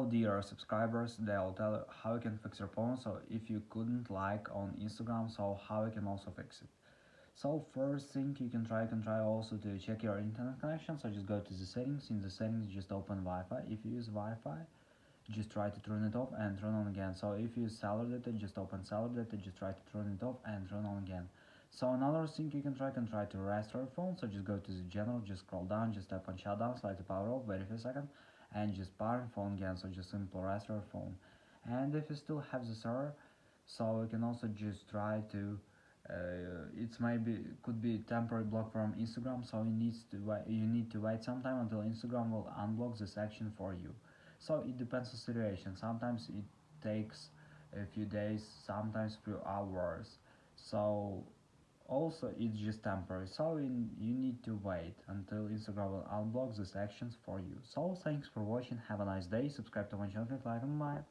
Hello dear subscribers, they'll tell you how you can fix your phone. So if you couldn't like on Instagram, so how you can also fix it. So first thing you can try also to check your internet connection. So just go to the settings. In the settings just open Wi-Fi. If you use Wi-Fi, just try to turn it off and turn on again. So if you use cellular data, just open cellular data, just try to turn it off and turn on again. So another thing you can try to restore your phone. So just go to the general, just scroll down, just tap on shutdown, slide to power off, wait for a second, and just power phone again. So just simple restore your phone. And if you still have this error, so you can also just try to it's maybe could be temporary block from Instagram, so you need to wait some time until Instagram will unblock the section for you. So it depends on situation. Sometimes it takes a few days, sometimes few hours. So also it's just temporary. So you need to wait until Instagram will unblock the sections for you. So thanks for watching. Have a nice day. Subscribe to my channel, click like and bye.